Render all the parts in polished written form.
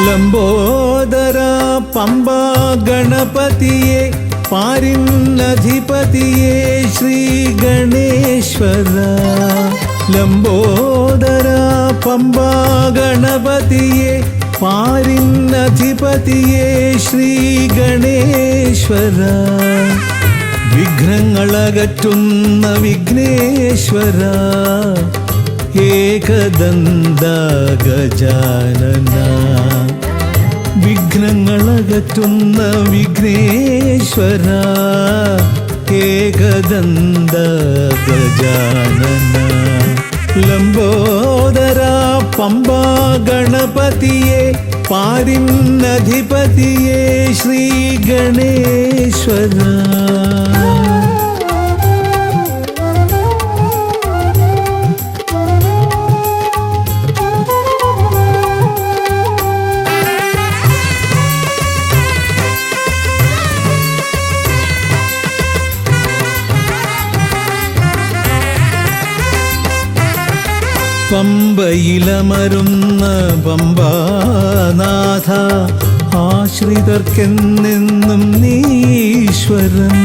ലംബോദരാ പമ്പാ ഗണപതിയേ പാരിന്നധിപതിയേ ശ്രീ ഗണേശ്വര. ലംബോദരാ പമ്പാ ഗണപതിയേ പാരിന്നധിപതിയേ ശ്രീ ഗണേശ്വര. വിഘ്നങ്ങളകറ്റുന്ന വിഘ്നേശ്വര ഏകദന്ത ഗജാനന. വിഘ്നങ്ങളകറ്റുന്ന വിഘ്നേശ്വര ഏകദന്ത ഗജാനന. ലംബോദരാ പമ്പാ ഗണപതിയേ പാരിന്നധിപതിയേ ശ്രീ ഗണേശ്വര. പമ്പയിലമരുന്ന പമ്പാനാഥ ആശ്രിതർക്കെന്നെന്നും നീശ്വരൻ.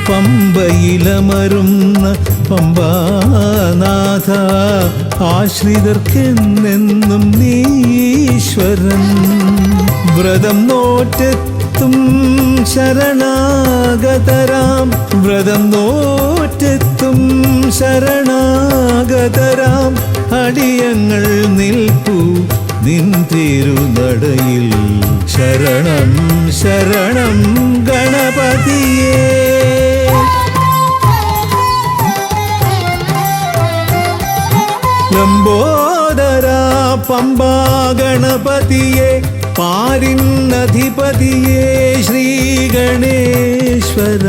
പമ്പയിലമരുന്ന പമ്പാനാഥ ആശ്രിതർക്കെന്നെന്നും നീശ്വരൻ. വ്രതം നോറ്റെത്തും ശരണാഗതരാം വ്രതം നോറ്റെത്തും ശരണാഗതരാം അടിയങ്ങൾ നിൽപ്പു നിൻ തിരുനടയിൽ. ശരണം ശരണം ഗണപതിയേ. ലംബോദരാ പമ്പാ ഗണപതിയേ പാരിന്നധിപതിയേ ശ്രീ ഗണേശ്വര.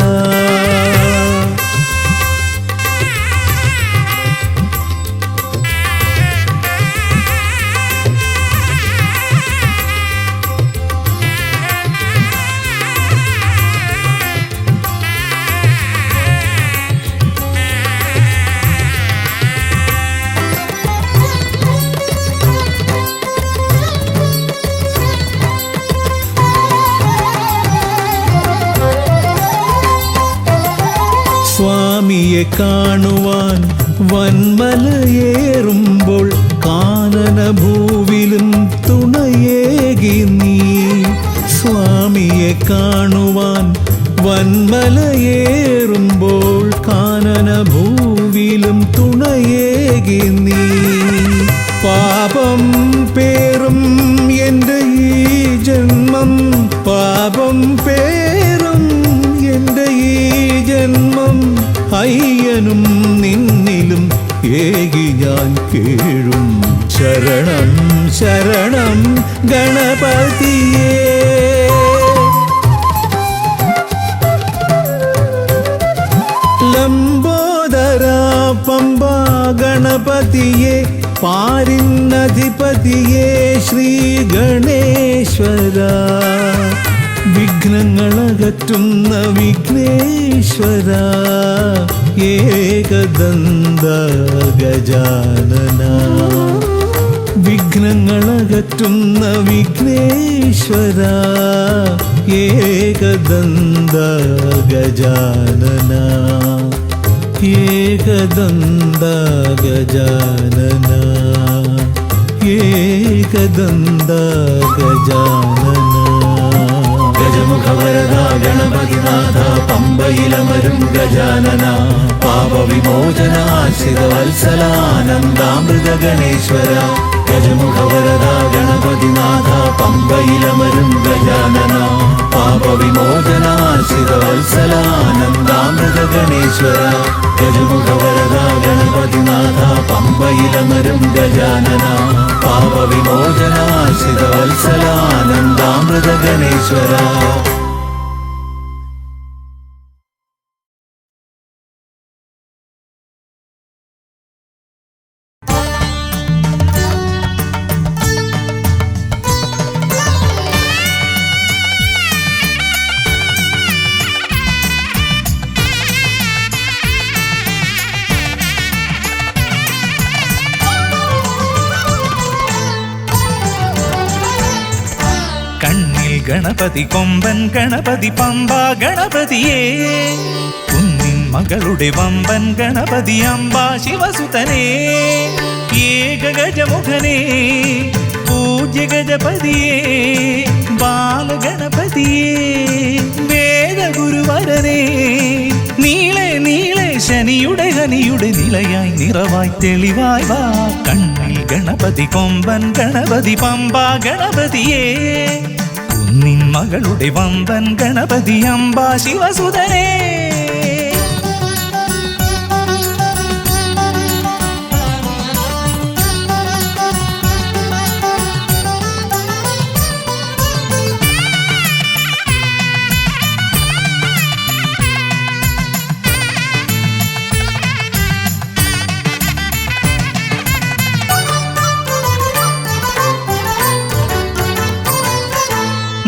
സ്വാമിയെ കാണുവാൻ വന്മലയേറുമ്പോൾ കാനനഭൂവിലും തുണയേകി നീ. സ്വാമിയെ കാണുവാൻ വന്മലയേറുമ്പോൾ കാനനഭൂവിലും തുണയേകി നീ. പാപം പേറും എൻ്റെ ഈ ജന്മം പാപം പേറും എൻ്റെ ഈ ജന്മം അയ്യനും നിന്നിലും ഏകി ഞാൻ കേഴും. ശരണം ശരണം ഗണപതിയേ. ലംബോദരാ പമ്പാ ഗണപതിയേ പാരിന്നധിപതിയേ ശ്രീ ഗണേശ്വര. വിഘ്നങ്ങളകറ്റുന്ന വിഘ്നേശ്വര ഏകദന്ത ഗജാനന. വിഘ്നങ്ങളകറ്റുന്ന വിഘ്നേശ്വര ഏകദന്ത ഗജാനന. ഏകദന്ത ഗജാനന ഏകദന്ത ഗജാനന. ഗജമുഖവരദാ ഗണപതിനാഥ പമ്പയിലമരും ഗജാനന. പാപവിമോചനാശ്രിതവത്സലാനന്ദാമൃത ഗണേശ്വര. ഗജമുഖവരദാ ഗണപതിനാഥ പമ്പയിലമരും ഗജാനന. പാപവിമോചനാശ്രിതവത്സലാനന്ദാമൃത ഗണേശ്വര. ഗജമുഖവരദാ ഗണപതിനാഥ പമ്പയിലമരും ഗജാനന. പാപവിമോചനാശ്രിതവത്സലാനന്ദ പരമേശ്വര. ഗണപതി കൊമ്പൻ ഗണപതി പമ്പ ഗണപതിയേ, കുന്നിൻ മകളുടെ വമ്പൻ ഗണപതി അമ്പ ശിവസുതനേ, ഏകഗജമുഖനേ പൂജ്യ ഗജപതിയേ, ബാലഗണപതിയേ വേദഗുരുവരനേ, നീളെ നീളെ ശനിയുടെ ഹനിയുടെ നിലയായി നിറവായി തെളിവായി വാ. കണ്ണിൽ ഗണപതി കൊമ്പൻ ഗണപതി പമ്പ ഗണപതിയേ, നിൻ മകളുടെ വമ്പൻ ഗണപതി അമ്പ ശിവസുതനേ.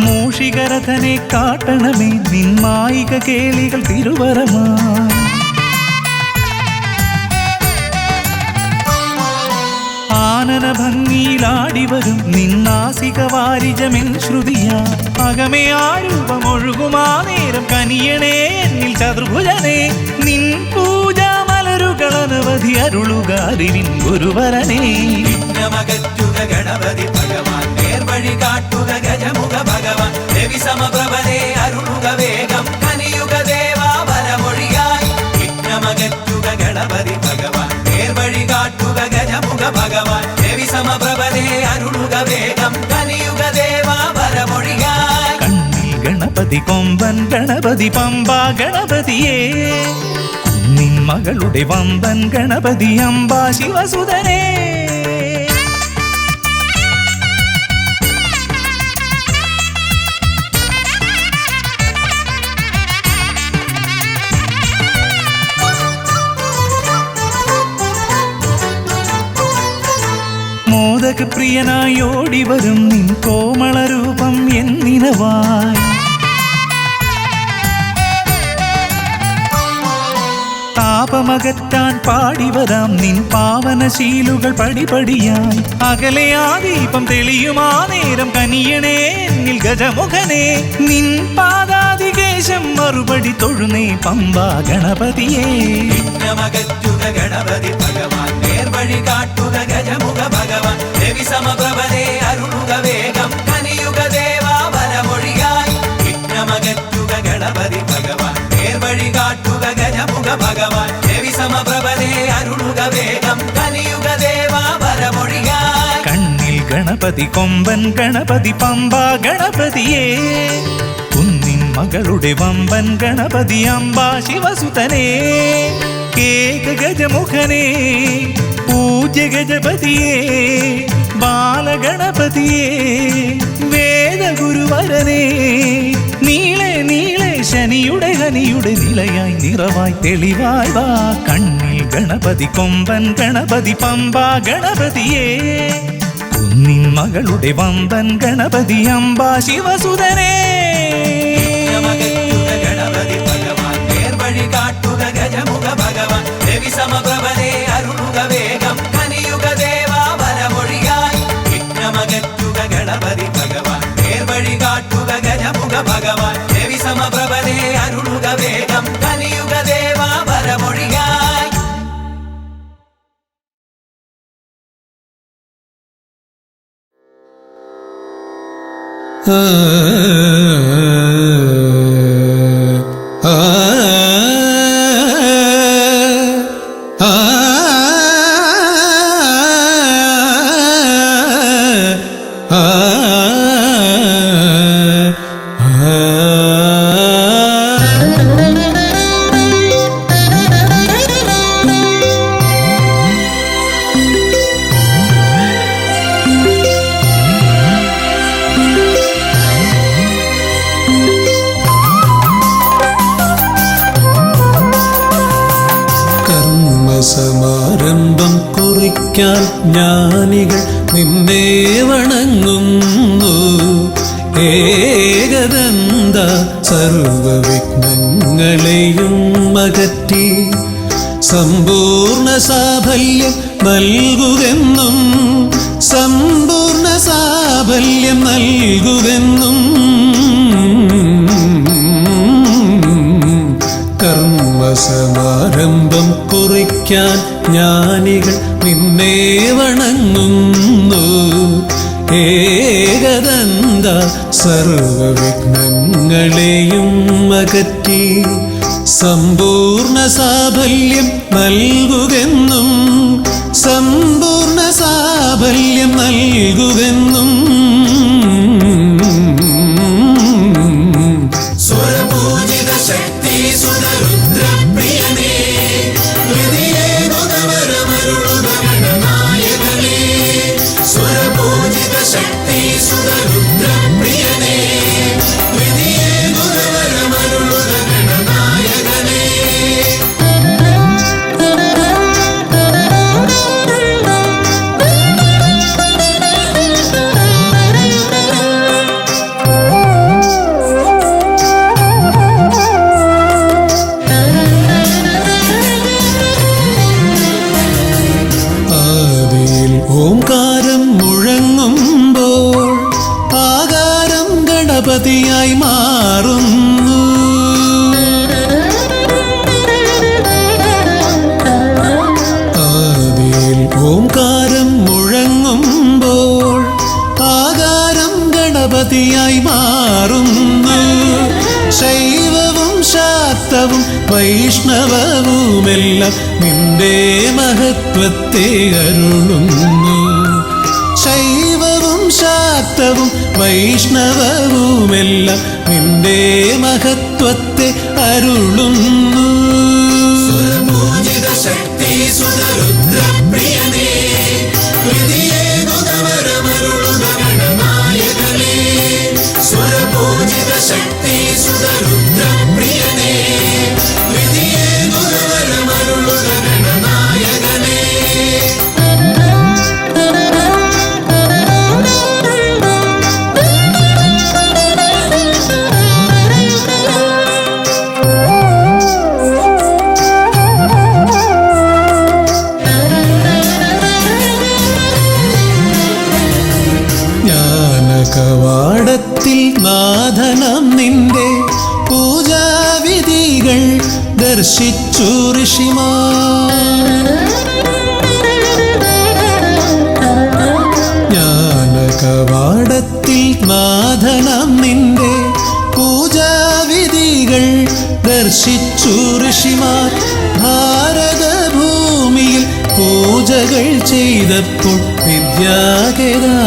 മൂഷികരഥനെ കാട്ടണമേ നിന്മായിക കേളികൾ തിരുവരമായി, ആനന ഭംഗിയിലാടിവരും നിന്നാസിക വാരിജമെൻ ശ്രുതിയാ, അകമേ ആരൂപമൊഴുകുമാ നേരം കനിയണേ എന്നിൽ ചതുർഭുജനേ, നിൻ പൂജാ മലരുകളനവധി അരുളുക അറിവിൻ ഗുരുവരനേ. വിഘ്നമകറ്റുക ഗണപതി ഭഗവാൻ, നേർവഴി കാട്ടുക ഗജമുഖ ഭഗവാൻ, രവി സമപ്രഭനെ അരുളുക വേഗം കനിയുക ദേവാ വരമൊഴിയായി. വിഘ്നമകറ്റുക ഗണപതി ഭഗവാൻ, നേർവഴി കാട്ടുക ഗജമുഖ ഭഗവാൻ, രവി സമപ്രഭനെ അരുളുക വേഗം കനിയുക ദേവാ വരമൊഴിയായി. കണ്ണിൽ ഗണപതി കൊമ്പൻ ഗണപതി പമ്പ ഗണപതിയേ, നിൻ മകളുടെ വമ്പൻ ഗണപതി അമ്പ ശിവസുതനേ. മോദകപ്രിയനായി ഓടിവരും നിൻ കോമളരൂപം എന്നിനവായി, താപമകറ്റാൻ പാടിവരാം നിൻ പാവനശീലുകൾ പടിപടിയായി, അകലെ ആ ദീപം തെളിയുമാ നേരം കനിയണേ എന്നിൽ ഗജമുഖനേ, നിൻ പാദാതികേശം മറുപടി തൊഴുന്നേ പമ്പ ഗണപതിയേ. വിഘ്നമകറ്റുക ഗണപതി ഭഗവാൻ, നേർവഴി കാട്ടുക ഗജമുഖ ഭഗവാൻ, രവി സമപ്രഭനെ അരുളുക വേഗം കനിയുക ദേവാ വരമൊഴിയായി. വിഘ്നമകറ്റുക ഗണപതി ഭഗവാൻ, നേർവഴി കാട്ടുക ഗജമുഖ ഭഗവാൻ, രവി സമപ്രഭനെ അരുളുക വേഗം കനിയുക ദേവാ വരമൊഴിയായി. കണ്ണിൽ ഗണപതി കൊമ്പൻ ഗണപതി പമ്പ ഗണപതിയേ, കുന്നിൻ മകളുടെ വമ്പൻ ഗണപതി അമ്പ ശിവസുതനേ, ഏകഗജമുഖനേ പൂജ്യ ഗജപതിയേ, ബാലഗണപതിയേ വേദഗുരുവരനേ, നീളെ നീളെ ശനിയുടെ ഹനിയുടെ നിലയായി നിറവായി തെളിവായി വാ. കണ്ണിൽ ഗണപതി കൊമ്പൻ ഗണപതി പമ്പ ഗണപതിയേ, കുന്നിൻ മകളുടെ വമ്പൻ ഗണപതി അമ്പ ശിവസുതനേ. ഗണപതി ഭഗവാൻ, നേർവഴി കാട്ടുക ഗജമുഖ ഭഗവാൻ, രവി സമപ്രഭനെ അരുളുക വേഗം കനിയുക ദേവാ വരമൊഴിയായി. വിഘ്നമകറ്റുക ഗണപതി ഭഗവാൻ, നേർവഴി കാട്ടുക ഗജമുഖ ഭഗവാൻ, രവി സമപ്രഭനെ അരുളുക വേഗം കനിയുക ദേവാ വരമൊഴിയായി. കർമ്മസമാരംഭം കുറിക്കാൻ ജ്ഞാനികൾ നിന്നെ വണങ്ങുന്നു. ഏകദന്ത സർവവിഘ്നങ്ങളെയും അകറ്റി സമ്പൂർണ്ണ സാഫല്യം നൽകുകെന്നും സമ്പൂർണ്ണ സാഫല്യം നൽകുകെന്നും കർമ്മസമാരംഭം കുറിക്കാൻ ജ്ഞാനികൾ നിന്നെ വണങ്ങുന്നു. ഏകദന്ത സർവവിഘ്നങ്ങളെയും അകറ്റി സമ്പൂർണ്ണ സാഫല്യം നൽകുകെന്നും സമ്പൂർണ്ണ സാഫല്യം നൽകുകെന്നും സ്വരപൂജിത ശക്തി സുതരുദ്രപ്രിയനേ ഹൃദയേ ഗുണവരമരുളുക ഗണനായകനേ. സ്വരപൂജിത ശക്തി സുതരുദ്രപ്രിയനേ ഹൃദയേ ഗുണവരമരുളുക ഗണനായകനേ. ആദിയിൽ ഓംകാരം മുഴങ്ങുമ്പോൾ ആകാരം ഗണപതിയായി മാറുന്നു. ആദിയിൽ ഓംകാരം മുഴങ്ങുമ്പോൾ ആകാരം ഗണപതിയായി മാറുന്നു. ശൈവവും ശാക്തവും വൈഷ്ണവവുമെല്ലാം നിന്റെ മഹത്വത്തെ അരുളുന്നു. ശൈവവും ശാക്തവും വൈഷ്ണവവുമെല്ലാം നിന്റെ മഹത്വത്തെ അരുളുന്നു. സ്വരപൂജിത ശക്തി സുതരുദ്രപ്രിയനേ ഹൃദയേ ഗുണവരമരുളുക ഗണനായകനേ. സ്വരപൂജിത ശക്തി സുതരുദ്രപ്രിയനേ ഹൃദയേ ഗുണവരമരുളുക ഗണനായകനേ. ജ്ഞാനകവാടത്തിൽ നാഥനം നിന്റെ പൂജാവിധികൾ ദർശിച്ചു ഋഷിമാർ. ജ്ഞാനകവാടത്തിൽ നാഥനം നിന്റെ പൂജാവിധികൾ ദർശിച്ചു ഋഷിമാർ. ഭാരതഭൂമിയിൽ പൂജകൾ ചെയ്തപ്പോൾ വിദ്യാകേദാരമായി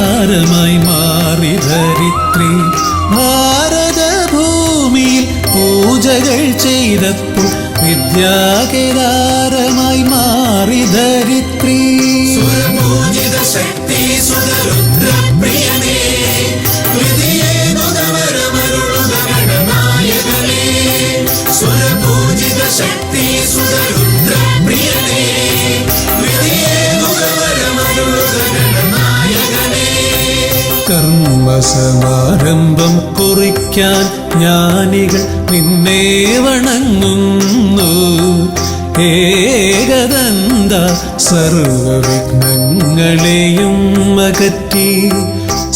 മാറി ധരിത്രി. ഭാരതഭൂമിയിൽ പൂജകൾ ചെയ്തപ്പോൾ വിദ്യാകേദാരമായി മാറി ധരിത്രി. സ്വരപൂജിത ശക്തി സുതരുദ്രപ്രിയനേ ഹൃദയേ ഗുണവരമരുളുക ഗണനായകനേ. സ്വരപൂജിത ശക്തി സുതരുദ്രപ്രിയനേ ഹൃദയേ ഗുണവരമരുളുക ഗണനായകനേ. കർമ്മസമാരംഭം കുറിക്കാൻ ജ്ഞാനികൾ നിന്നെ വണങ്ങുന്നു. ഏകദന്ത സർവവിഘ്നങ്ങളെയും അകറ്റി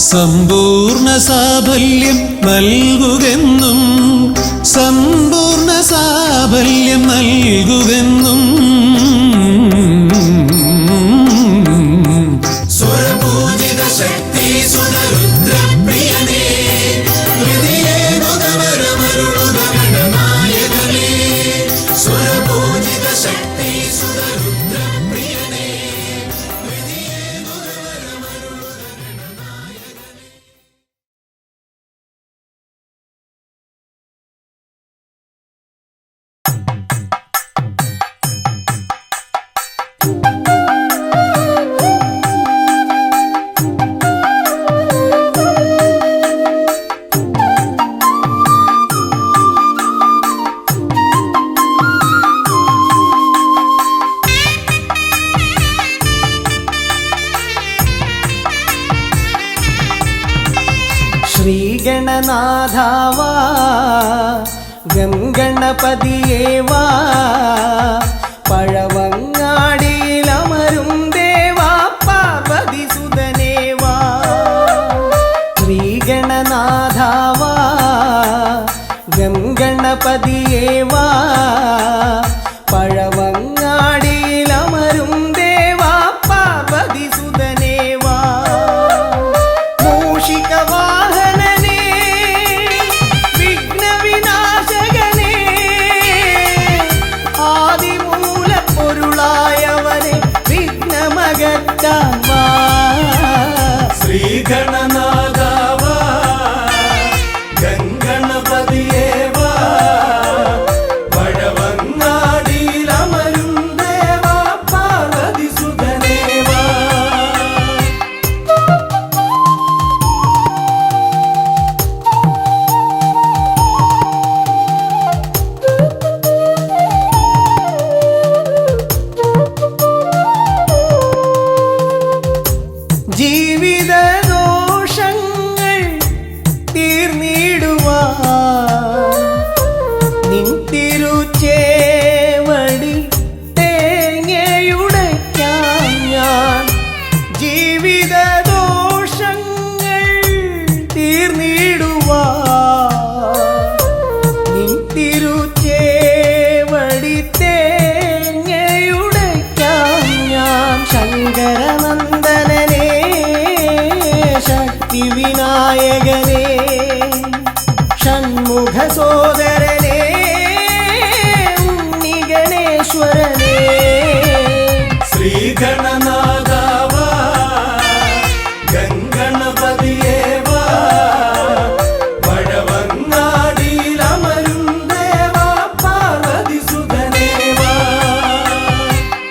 സമ്പൂർണ്ണ സാഫല്യം നൽകുകെന്നും സമ്പൂർണ്ണ സാഫല്യം നൽകുകെന്നും സ്വരപൂജിത ശക്തി സുതരുദ്രപ്രിയനേ ഹൃദയേ ഗുണവരമരുളുക ഗണനായകനേ. സ്വരപൂജിത ശക്തി സുതരുദ്രപ്രിയനേ ഹൃദയേ ഗുണവരമരുളുക ഗണനായകനേ. ശ്രീഗണനാഥാവാ ഗംഗണപതിയേവാ പഴവങ്ങാടിയിലമരും ദേവാ പാർവതി സുതനേവാ ശ്രീഗണനാഥാവാ ഗംഗണപതിയേവാ പഴവങ്ങാടിയിലമരും ദേവാ പാർവതി സുതനേവാ മൂഷികവാഹനനേ വിഘ്നവിനാശകനേ ആദിമൂലപ്പൊരുളായവനെ വിഘ്നമകറ്റാൻ വാ ശ്രീഗണനാഥാവാ ഗംഗണപതിയേവാ പഴവങ്ങാടിയിലമരും ദേവാ പാർവതി സുതനേവാ. ജീവിതദോഷങ്ങൾ തീർന്നിടുവാൻ നിൻ തിരുച്ചേവടി തേങ്ങയുടയ്ക്കാൻ ഞാൻ ജീവിതദോഷങ്ങൾ തീർന്നിടുവാൻ നിൻ തിരുച്ചേവടി തേങ്ങയുടയ്ക്കാൻ ഞാൻ ശങ്കരനന്ദനനേ ശക്തി വിനായകനേ ഷൺമുഖ സോദരനേ ഉണ്ണി ഗണേശ്വരനേ ശ്രീഗണനാഥാവാ ഗംഗണപതിയേവാ പഴവങ്ങാടിയിലമരും ദേവാ പാർവതി സുതനേവാ.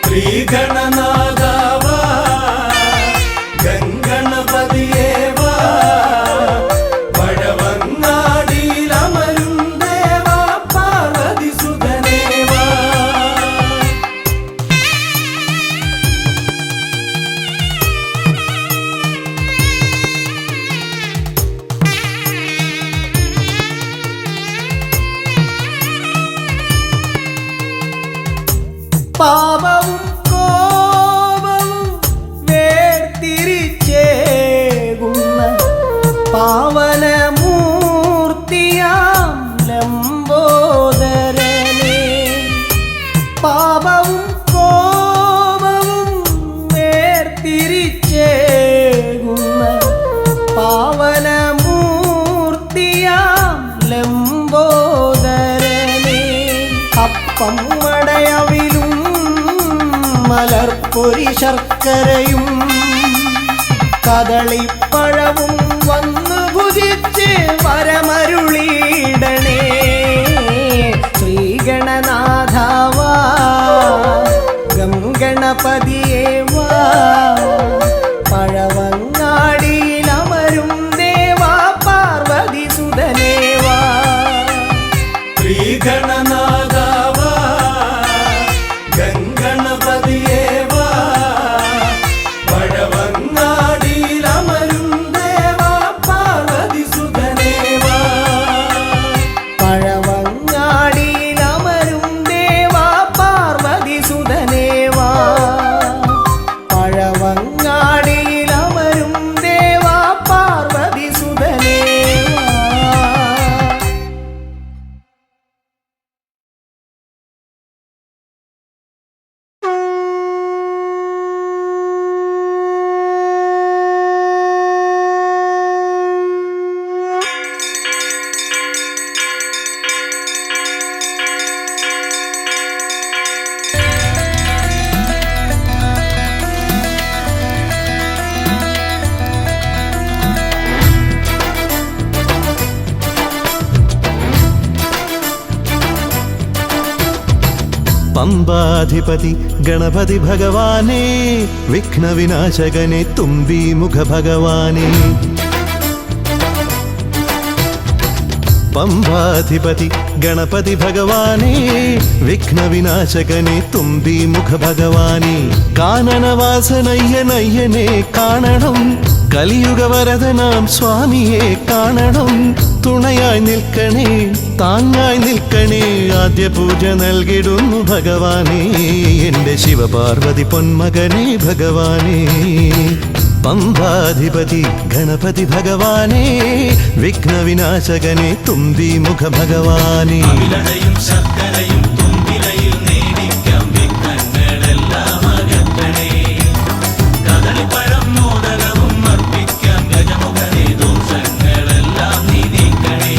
ശ്രീഗണനാഥാവാ ഗംഗണപതിയേവാ പഴവങ്ങാടിയിലമരും ദേവാ പാർവതി സുതനേവാ. പാപവും കോപവും വേർതിരിച്ചേകുന്ന പാവനമൂർത്തിയാം ലംബോദരനേ പാപവും കോപവും വേർതിരിച്ചേകുന്ന പാവനമൂർത്തിയാം ലംബോദരനേ അപ്പം മടയവിലും മലർപ്പൊരി ശർക്കരയും കദളിപ്പഴവും വന്നു ഭുജിച്ച് വരമരുളിയിടണേ ശ്രീഗണനാഥാവാ ഗംഗണപതിയേവാ പഴവങ്ങാടിയിലമരും ദേവാ പാർവതി സുതനേവാ ശ്രീഗണനാഥാവാ ഗംഗണപതിയേവാ പഴവങ്ങാടിയിലമരും ദേവാ പാർവതി സുതനേവാ. പഴവങ്ങാടിയിലമരും ദേവാ പാർവതി സുതനേവാ പഴവങ്ങാടിയിലമരും ദേവാ പാർവതി സുതനേവാ. പമ്പാധിപതി ഗണപതി ഭഗവാനേ വിഘ്നവിനാശകനെ തുമ്പീമുഖ ഭഗവാനേ പമ്പാധിപതി ഗണപതി ഭഗവാനേ വിഘ്നവിനാശകനെ തുമ്പീമുഖ ഭഗവാനേ കാനനവാസനയ്യനയ്യനെ കാണണം കലിയുഗവരദനാം സ്വാമിയെ കാണണം. തുണയായി നിൽക്കണേ, താങ്ങായി നിൽക്കണേ. ആദ്യ പൂജ നൽകിടുന്നു ഭഗവാനേ, എൻ്റെ ശിവപാർവതി പൊന്മകനേ ഭഗവാനേ. പമ്പാധിപതി ഗണപതി ഭഗവാനേ, വിഘ്നവിനാശകനെ തുമ്പി മുഖ ഭഗവാനേ. അവിലടയും ശർക്കരയും തുമ്പിലയിൽ നേടിക്കാം വിഘ്നങ്ങളെല്ലാം അകറ്റണേ. കദളിപ്പഴം മോദകവും അർപ്പിക്കാം ഗജമുഖനെ, ദോഷങ്ങളെല്ലാം നീ നീക്കണേ.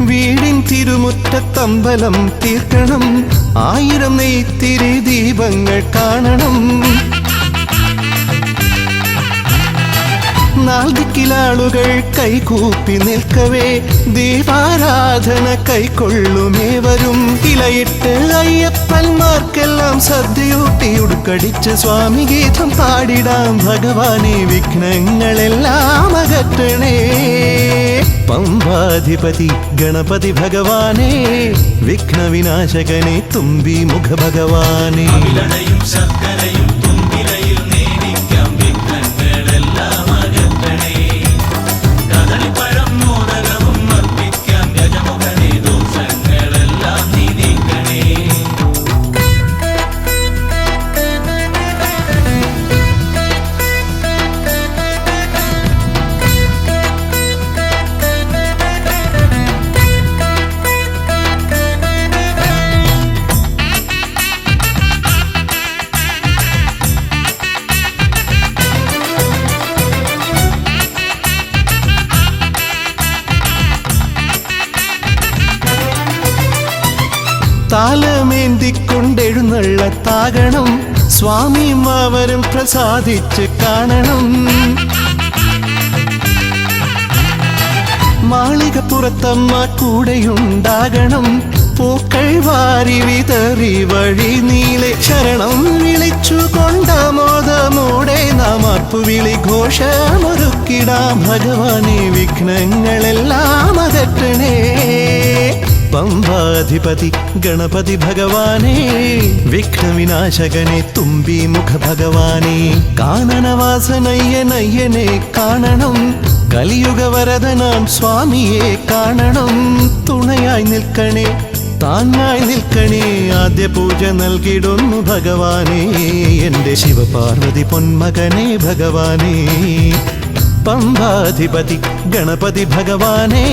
വീടിൻ തിരുമുറ്റത്തമ്പലം തീർക്കണം, 1000 നെയ്ത്തിരി ദീപങ്ങൾ കാണണം. നാൽദിക്കിലാളുകൾ കൈകൂപ്പി നിൽക്കവേ, ദീപാരാധന കൈക്കൊള്ളുമേവരും. ഇലയിട്ട് അയ്യപ്പന്മാർക്കെല്ലാം സദ്യയൂട്ടി ഉടുക്കടിച്ച് സ്വാമി ഗീതം പാടിടാം ഭഗവാനെ, വിഘ്നങ്ങളെല്ലാം അകറ്റണേ. പമ്പാധിപതി ഗണപതി ഭഗവാനേ, വിഘ്നവിനാശകനെ തുമ്പി മുഖ ഭഗവാനേ. അവിലടയും ശർക്കരയും തുമ്പിലയിൽ നേടിക്കാം വിഘ്നങ്ങളെല്ലാം അകറ്റണേ. കദളിപ്പഴം മോദകവും അർപ്പിക്കാം ഗജമുഖനെ, ദോഷങ്ങളെല്ലാം നീ നീക്കണേ. താലമേന്തിക്കൊണ്ടെഴുന്നള്ളത്താകണം, സ്വാമിയും അവരും പ്രസാദിച്ച് കാണണം. മാളികപ്പുറത്തമ്മ കൂടെയുണ്ടാകണം, പൂക്കൾ വാരി വിതറി വഴി നീളെ ശരണം വിളിച്ചു കൊണ്ടാമോദമോടെ നാം അർപ്പുവിളി ഘോഷമൊരുക്കിടാം ഭഗവാനെ, വിഘ്നങ്ങളെല്ലാം അകറ്റണേ. പമ്പാധിപതി ഗണപതി ഭഗവാനേ, വിഘ്നവിനാശകനെ തുമ്പി മുഖ ഭഗവാനേ. കാനനവാസനയ്യനയ്യനെ കാണണം, കലിയുഗവരദനാം സ്വാമിയെ കാണണം. തുണയായി നിൽക്കണേ, താങ്ങായി നിൽക്കണേ. ആദ്യ പൂജ നൽകിടുന്നു ഭഗവാനേ, എൻ്റെ ശിവപാർവതി പൊന്മകനേ ഭഗവാനേ. പമ്പാധിപതി ഗണപതി ഭഗവാനേ,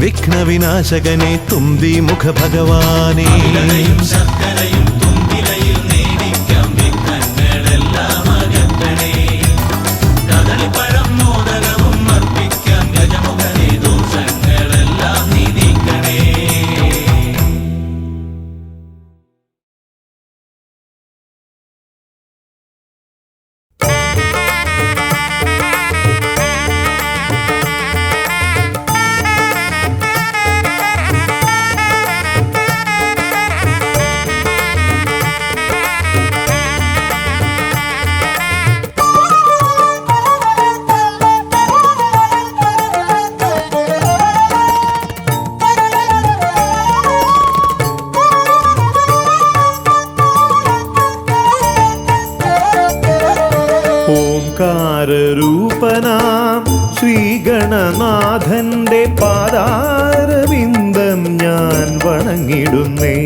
വിഘ്നവിനാശകനെ തുമ്പി മുഖ ഭഗവാനേ. അവിലടയും ശർക്കരയും തുമ്പിലയിൽ നേടിക്കാം വിഘ്നങ്ങളെല്ലാം അകറ്റണേ. കദളിപ്പഴം മോദകവും അർപ്പിക്കാം ഗജമുഖനെ, ദോഷങ്ങളെല്ലാം നീ നീക്കണേ. ഓംകാരരൂപനാം ശ്രീഗണനാഥന്റെ പാദാരവിന്ദം ഞാൻ വണങ്ങിടുന്നേ.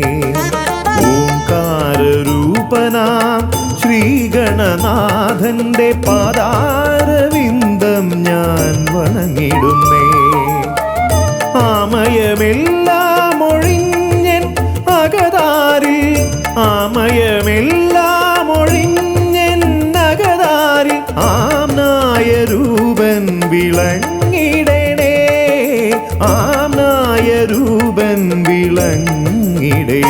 ഓംകാരരൂപനാം ശ്രീഗണനാഥന്റെ പാദാരവിന്ദം ഞാൻ വണങ്ങിടുന്നേ. ആമയമെല്ലാം ഒഴിഞ്ഞൻ അകതാരിൽ, ആമയമെല്ലാം ഒഴിഞ്ഞൻ അകതാരിൽ ആംനായ രൂപൻ വിളങ്ങിടണേ. ആംനായ രൂപൻ വിളങ്ങിടണേ.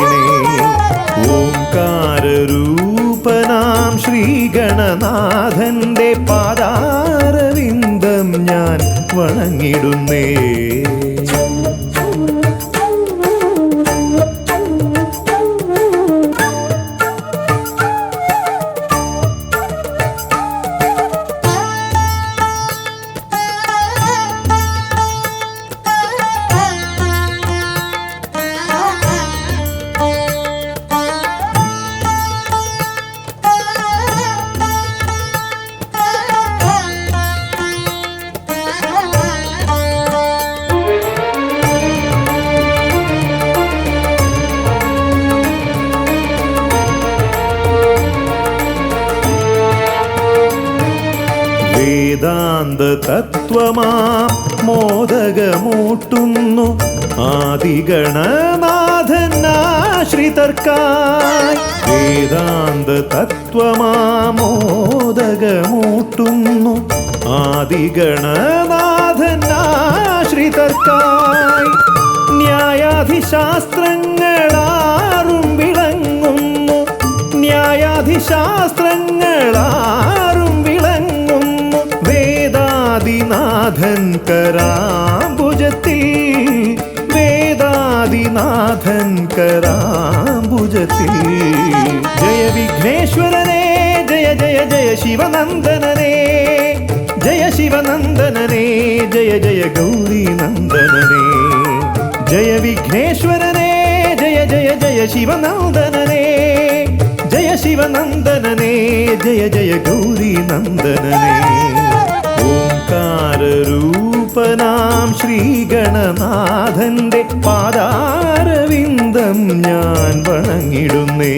ഓംകാരരൂപനാം ശ്രീഗണനാഥന്റെ പാദാരവിന്ദം ഞാൻ വണങ്ങിടുന്നേ. വേദാന്ത തത്വമാം മോദകമൂട്ടുന്നു ആദിഗണനാഥനാശ്രിതർക്കായി. വേദാന്ത തത്വമാം മോദകമൂട്ടുന്നു ആദിഗണനാഥനാശ്രിതർക്കായി. ന്യായാധിശാസ്ത്രങ്ങളാറും വിളങ്ങുന്നു, ന്യായാധിശാസ്ത്രങ്ങളാറും വിളങ്ങുന്നു വേദാദിനാഥൻ കരാംബുജത്തിൽ, വേദാദിനാഥൻ കരാംബുജത്തിൽ. ജയ വിഘ്നേശ്വരനേ ജയ ജയ ജയ ശിവനന്ദനനേ, ജയ ശിവനന്ദനനേ ജയ ജയ ഗൗരീനന്ദനനേ. ജയ വിഘ്നേശ്വരനേ ജയ ജയ ജയ ശിവനന്ദനനേ, ജയ ശിവനന്ദനനേ ജയ ജയ ഗൗരീനന്ദനനേ. ഓംകാരരൂപനാം ശ്രീഗണനാഥന്റെ പാദാരവിന്ദം ഞാൻ വണങ്ങിടുന്നേ.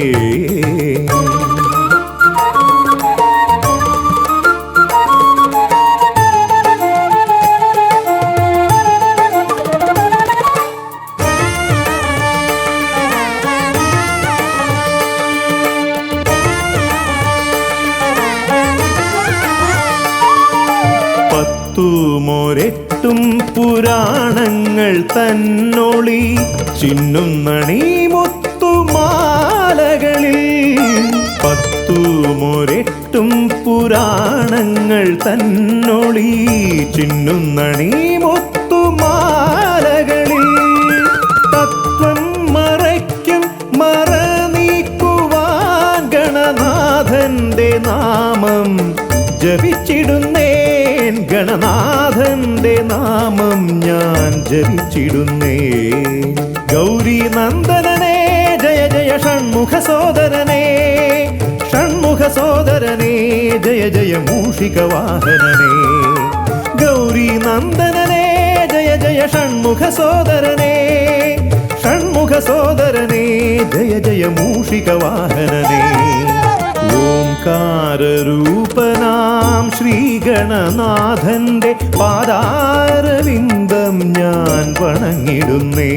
ും പുരാണങ്ങൾ തന്നൊളി ചിന്നുന്നണി മുത്തുമാലകളിൽ. 10 പുരാണങ്ങൾ തന്നൊളി ചിന്നുന്നണി മുത്തുമാലകളിൽ. തത്വം മറയ്ക്കും മറ നീക്കുവാൻ ഗണനാഥന്റെ നാമം ജപിച്ചിടുന്നേൻ, ഗണനാഥന്റെ നാമം ഞാൻ ജപിച്ചിടുന്നേൻ. ഗൗരീനന്ദനനേ ജയ ജയ ഷൺമുഖ സോദരനേ, ഷൺമുഖ സോദരനേ ജയ ജയ മൂഷികവാഹനനേ. ഗൗരീനന്ദനനേ ജയ ജയ ഷൺമുഖ സോദരനേ, ഷൺമുഖ സോദരനേ ജയ ജയ മൂഷികവാഹനനേ. ഓംകാരരൂപനാം ശ്രീഗണനാഥന്റെ പാദാരവിന്ദം ഞാൻ വണങ്ങിടുന്നേ.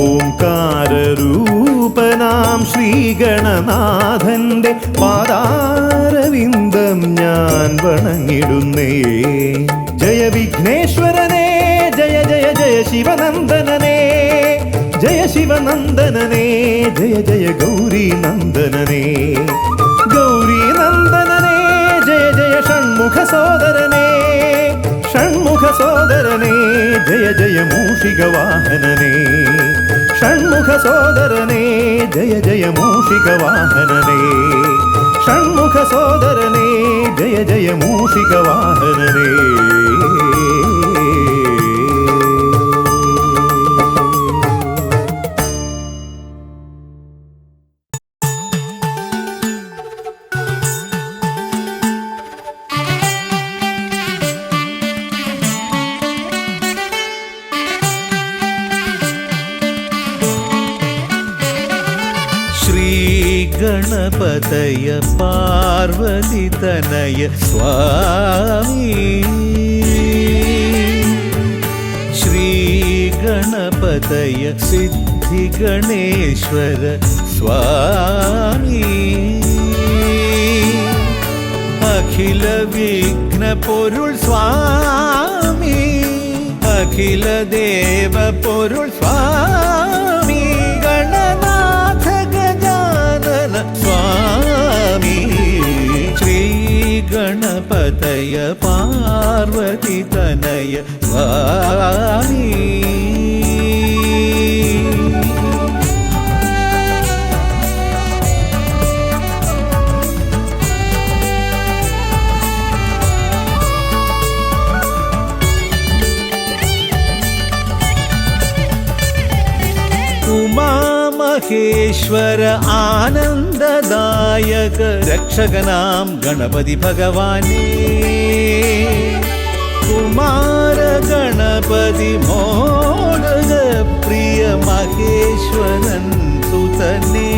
ഓംകാരരൂപനാം ശ്രീഗണനാഥന്റെ പാദാരവിന്ദം ഞാൻ വണങ്ങിടുന്നേ. ജയ വിഘ്നേശ്വരനേ ജയ ജയ ജയ ശിവനന്ദനനേ, ജയ ശിവനന്ദനനേ ജയ ജയ ഗൗരീനന്ദനനേ. ഗൗരീനന്ദനനേ ജയ ജയ ഷൺമുഖ സോദരനേ, ഷൺമുഖ സോദരനേ ജയ ജയ മൂഷികവാഹനനേ. ഷൺമുഖ സോദരനേ ജയ ജയ മൂഷികവാഹനനേ, ഷൺമുഖ സോദരനേ ജയ ജയ മൂഷികവാഹനനേ. ഗണപതയ പാർവതിതനയ സ്വാമി, ശ്രീ ഗണപതയ സിദ്ധിഗണേശ്വര സ്വാമി. അഖില വിഘ്ന പൊരുൾ സ്വാമി, അഖില ദേവ പൊരുൾ സ്വാമി. ഗണനാഥ ഗജാനന സ്വാമി, ശ്രീ ഗണപതയ പാർവതിതനയ സ്വാമി. ഉമാമഹേശ്വര ആനന്ദദായക രക്ഷകനാം ഗണപതി ഭഗവാനേ, കുമാര ഗണപതി മോദക പ്രിയ മഹേശ്വരൻ സുതനേ.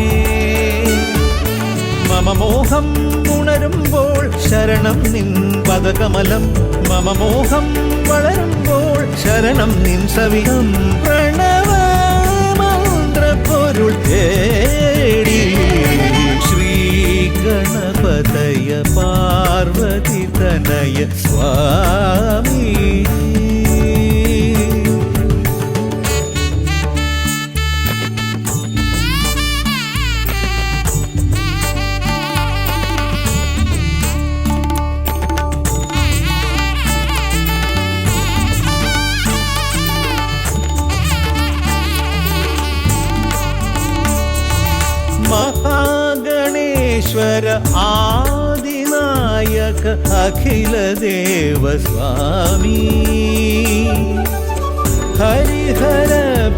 മമ മോഹം ഉണരുമ്പോൾ ശരണം നിൻ പദകമലം മമ മോഹം വളരുമ്പോൾ ശരണം നിൻ സവിധം പ്രണവ മന്ത്രപ്പൊരുൾ തേടി ശ്രീ ഗണപതയ പാർവതി തനയ സ്വാമി महागणेश्वर आदिनायक अखिल देव स्वामी हरिहर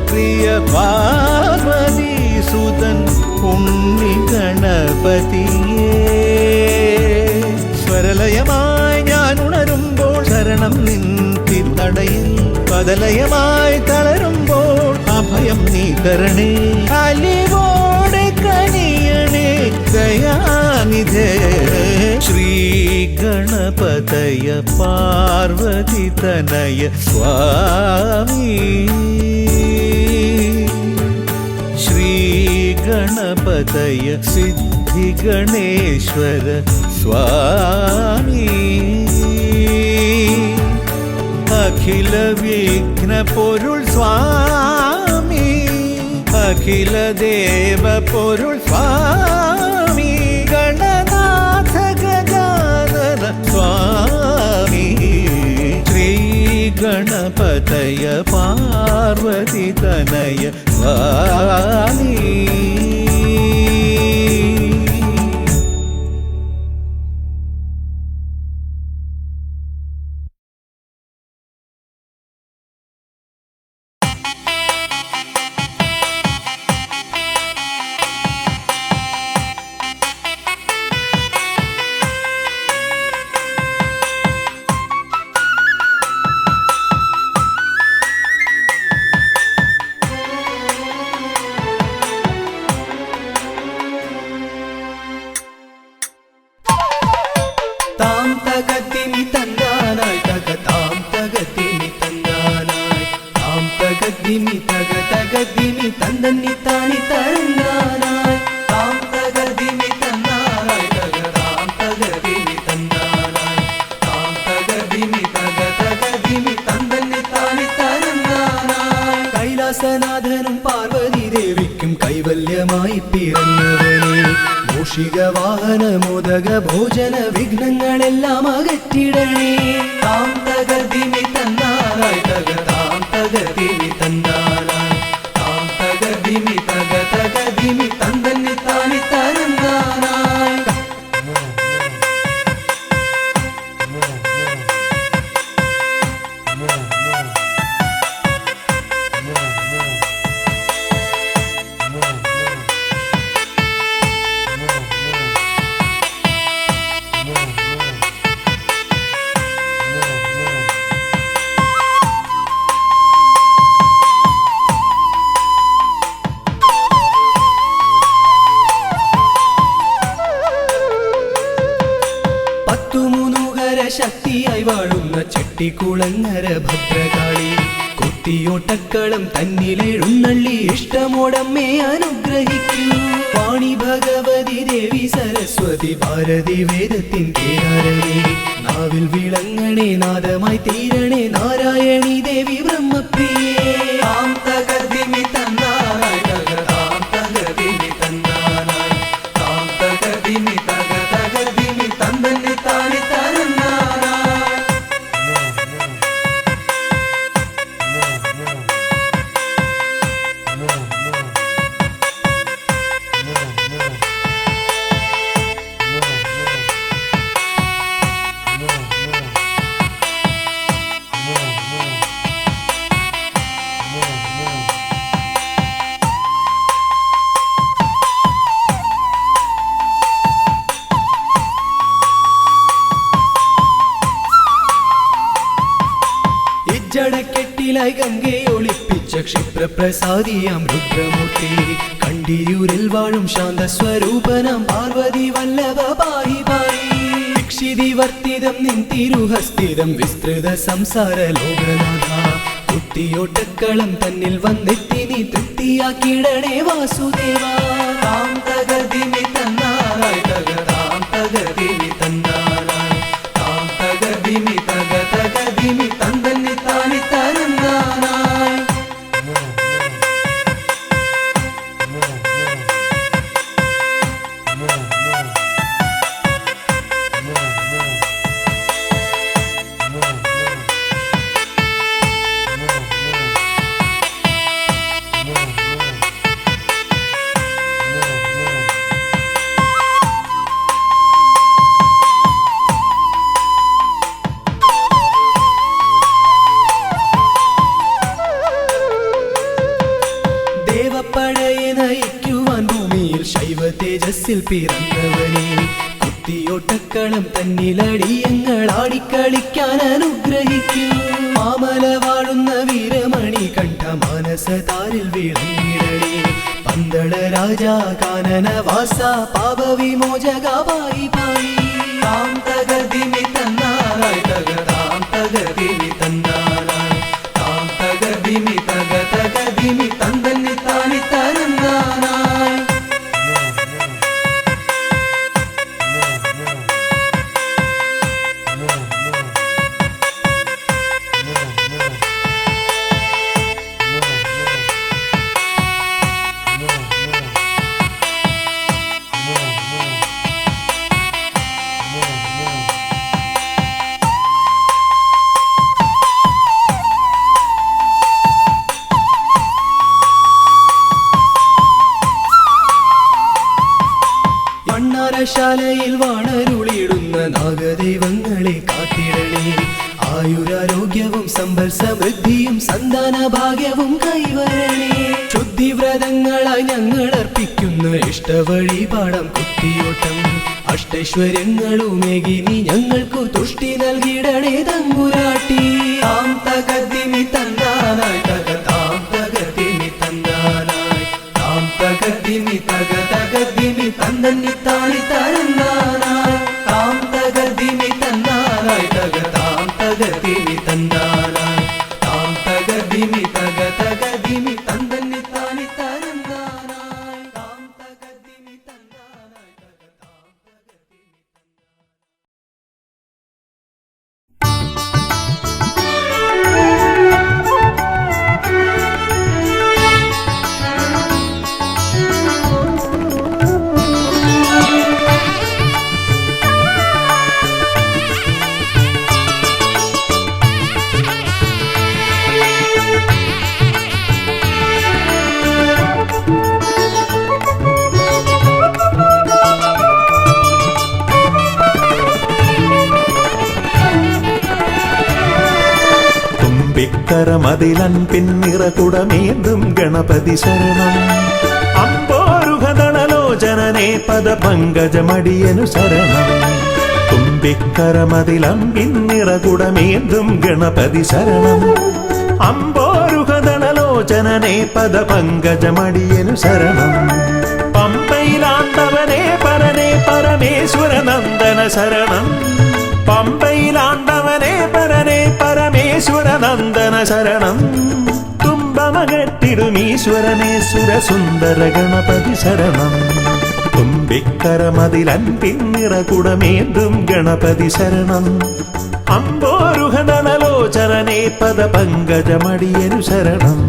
प्रिय पार्वती सुतन उन्नी गणपतिये സ്വരലയമായി ഞാൻ ഉണരുമ്പോൾ ശരണം നിൻ തിരുനടയിൽ പദലയമായി തളരുമ്പോൾ അഭയം നീ തരണേ അലിവോടെ കനിയണേ ദയാനിധേ ശ്രീ ഗണപതയ പാർവതി തനയ സ്വാമി ശ്രീ ഗണപതയ സിദ്ധി ഗണേശ്വര സ്വാമി അഖില വിഘ്ന പൊരുൾ സ്വാമി അഖില ദേവ പൊരുൾ സ്വാമി ഗണനാഥ ഗജാനന സ്വാമി ശ്രീ ഗണപതയ പാർവതി തനയ സ്വാമി കൈലാസനാഥനും പാർവതി ദേവിക്കും കൈവല്യമായി പിറന്നവനെ മൂഷിക വാഹന മോദക ഭോജന വിഘ്നങ്ങളെല്ലാം അകറ്റിടണേ താം തകർദിമി തന്നാനായി താം തകർദിമി തന്നാനായി താം തകർദിമി തകർദിമി തന്നി താനി തരന്നാനായി ശക്തിയായി വാഴുന്ന ചെട്ടിക്കുളങ്ങര ഭദ്രകാളി കുത്തിയോട്ടക്കളം തന്നിലെഴുന്നള്ളി ഇഷ്ടമോടമ്മേ അനുഗ്രഹിക്കൂ വാണി ഭഗവതി ദേവി സരസ്വതി ഭാരതി വേദത്തിൻ കേരളേ നാവിൽ വിളങ്ങണേ നാദമായി തീരണേ നാരായണി ദേവി ബ്രഹ്മപ്രിയേ താം തകർദിമി തന്നാനായി താം തകർദിമി തന്നാനായി താം തകർദിമി തകർദിമി തന്നി താനി തരന്നാ ജടക്കെട്ടിലായി ഗംഗയെ ഒളിപ്പിച്ച ക്ഷിപ്രപ്രസാദിയാം രുദ്രമൂർത്തി കണ്ടിയൂരിൽ വാഴും ശാന്തസ്വരൂപനാം പാർവതി വല്ലഭ പാഹി പാഹി ദീക്ഷിതിവർത്തിതം നിൻ തിരുഹസ്തിതം വിസ്തൃത സംസാര ലോകനാഥ കുത്തിയോട്ടക്കളം തന്നിൽ വന്നെത്തി നീ തൃപ്തിയാക്കിടണേ വാസുദേവ താം തകതിമി തന്നാറായി തകതാം തകതിമി തന്നാറായി താം തകതിമി തകതിമി തന്തന്നി താനി തരന്നാനായി ദേവപ്പടയെ നയിക്കുവാൻ ഭൂമിയിൽ ശൈവ തേജസ്സിൽ പിറന്നവനെ കുത്തിയോട്ടക്കളം തന്നിലടിയങ്ങൾ ആടിക്കളിക്കാൻ അനുഗ്രഹിക്കൂ മാമല വാഴുന്ന വീരമണി കണ്ഠ മാനസതാരിൽ വിളങ്ങിടണേ പന്തള രാജാ കാനന വാസ പാപവിമോചക പായി പായി താം തകതിമി തന്നാറായി തകതാം തകതിമി തന്നാറായി താം തകതിമി തകതിമി തന്തന്നി താനി തരന്നാനായി ശാലയിൽ വാണരുളിയിടുന്ന നാഗദൈവങ്ങളെ കാത്തിടണേ ആയുരാരോഗ്യവും സമ്പൽ സമൃദ്ധിയും സന്താന ഭാഗ്യവും കൈവരണേ ശുദ്ധിവ്രതങ്ങളായി ഞങ്ങൾ അർപ്പിക്കുന്ന ഇഷ്ടവഴിപാടം കുത്തിയോട്ടം അഷ്ടൈശ്വര്യങ്ങളുമേകി നീ ഞങ്ങൾക്കു തുഷ്ടി നൽകിടണേ തമ്പുരാട്ടി താം തകതിമി തന്നാനായി തകതാം തകതിമി തന്നാനായി താം തകതിമി തകതിമി തന്തന്നി താനി തരന്നാനായി താം തകതിമി തന്നാനായി തകതാം തകതിമി തന്നാനായി താം തകതിമി തകതിമി തന്തന്നി താനി തരന്നാനായി താം തകതിമി തന്നാനായി തകതാം തകതിമി തുമ്പിക്കരമതിലൻപിൻ നിറകുടമേന്തും ഗണപതി ശരണം അമ്പോരുഹദളലോചനനേ പദപങ്കജമടിയനു ശരണം തുമ്പിക്കരമതിലൻപിൻ നിറകുടമേന്തും ഗണപതി ശരണം അമ്പോരുഹദളലോചനനേ പദപങ്കജമടിയനു ശരണം പമ്പയിലാണ്ടവനേ പരനേ പരമേശ്വരനന്ദന ശരണം പമ്പയിലാണ്ടവനേ പരനേ പരമേശ്വരനന്ദന ശരണം തുമ്പമകട്ടിടുമീശ്വരനേ സുരസുന്ദര ഗണപതി ശരണം തുമ്പിക്കരമതിലൻപിൻ നിറകുടമേന്തും ഗണപതി ശരണം അമ്പോരുഹദളലോചനനേ പദപങ്കജമടിയനു ശരണം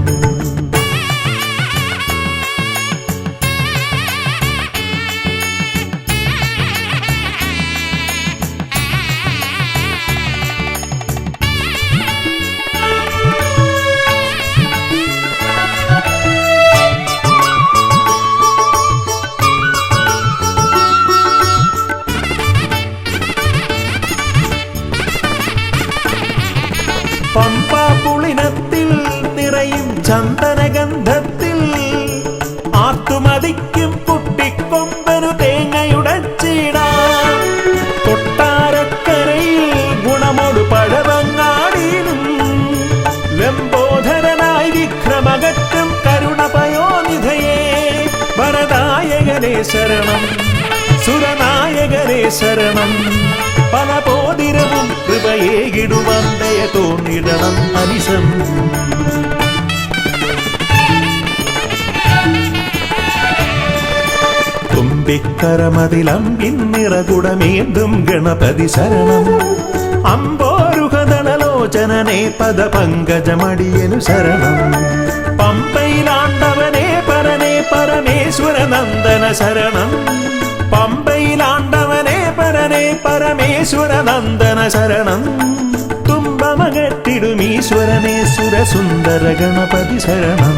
പമ്പാപുളിനത്തിൽ നിറയും ചന്ദ്ര ശരണം സുരനായകനേ ശരണം പല പോതിരവും കൃപയേകിടുവാൻ ദയ തോന്നിടണം അനിശം തുമ്പിക്കരമതിലമ്പിന്നിറകുടമേന്തും ഗണപതി ശരണം അമ്പോരുഹദളലോചനനെ പദ പങ്കജമടിയനു ശരണം പമ്പയിലാണ്ടവനെ പരനെ പരമേശ്വര നന്ദന ശരണം പമ്പയിലാണ്ടവനെ പരനെ പരമേശ്വര നന്ദന ശരണം തുമ്പമകത്തിടുമീശ്വരനെ സുരസുന്ദര ഗണപതി ശരണം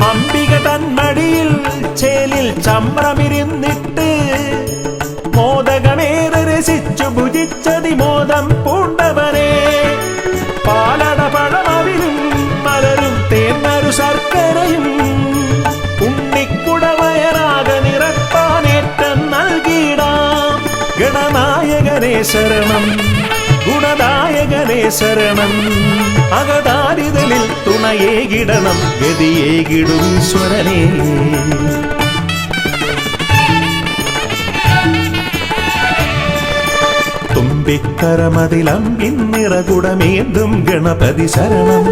അംബിക തന്മടിയിൽ ചേലിൽ ചമ്രമിരുന്നിട്ട് മോദകമേറെ രസിച്ചു ഭുജിച്ചതിമോദം പൂണ്ടവനെ പാലട പഴമവിലും മലരും തേന്നരു ശർക്കരയും ഉണ്ണിക്കുടവയറാക നിറപ്പാനേറ്റം നൽകിയിടാം ഗണനായകനേ ശരണം ഗുണദായകനേ ശരണം അകതാരിതലിൽ തുണയേകിടണം ഗതിയേകിടും ഈശ്വരനേ തുമ്പിക്കരമതിലമ്പിന്നിറകുടമേന്തും ഗണപതി ശരണം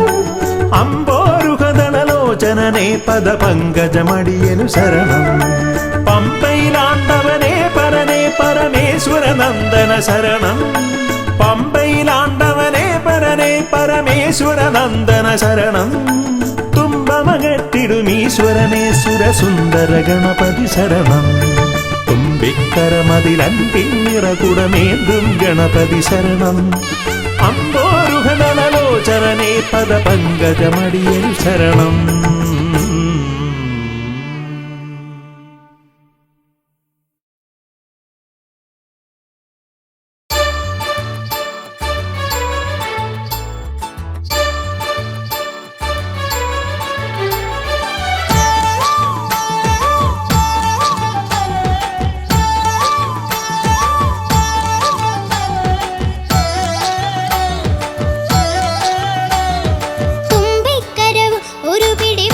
അമ്പോരുഹദളലോചനനെ പദ പങ്കജമടിയനു ശരണം പമ്പയിലാണ്ടവനെ പരനെ പരമേശ്വര നന്ദന ശരണം പമ്പയിലാണ്ടവനെ പരനെ പരമേശ്വര നന്ദന ശരണം തുമ്പമകത്തിടുമീശ്വരനെ സുരസുന്ദര ഗണപതി ശരണം തുമ്പിക്കരമതിലൻപിന്നിറകുടമേന്തും ഗണപതി ശരണം അമ്പോരുഹദളലോചനനെ പദ പങ്കജമടിയൻ ശരണം തുമ്പിക്കരവ് ഒരു പിടി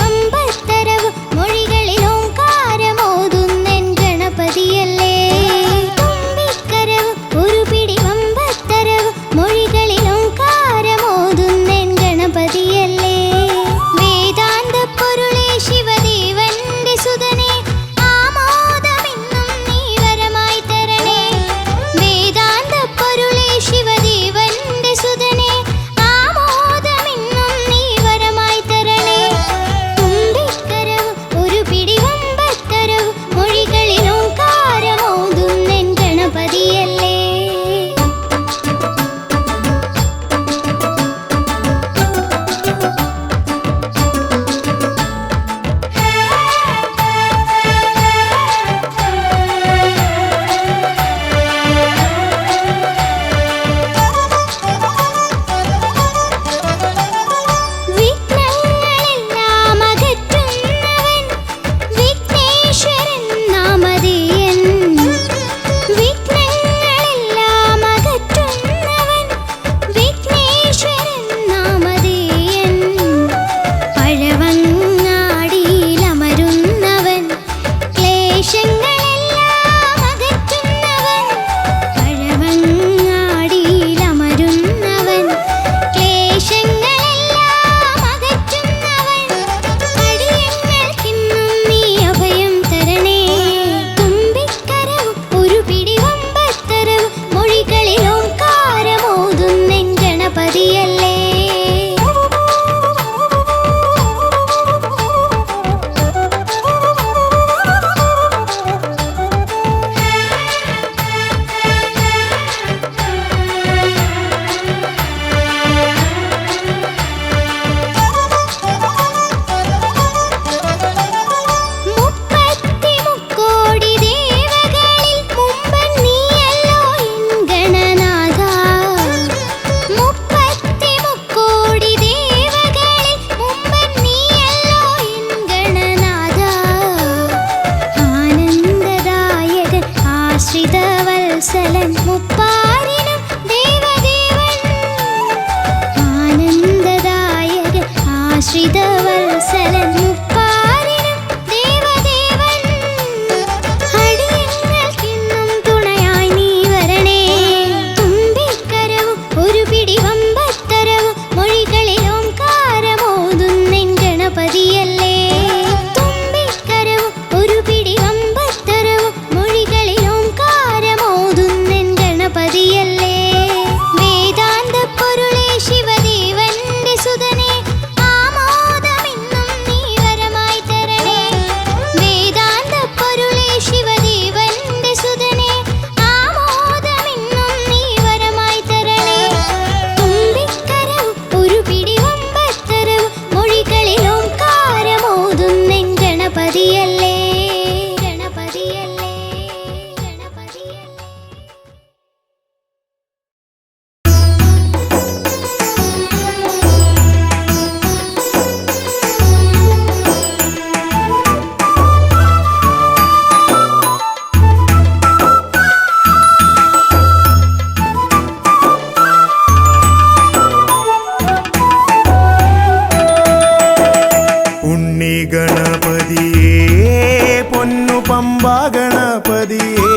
പമ്പാ ഗണപതിയേ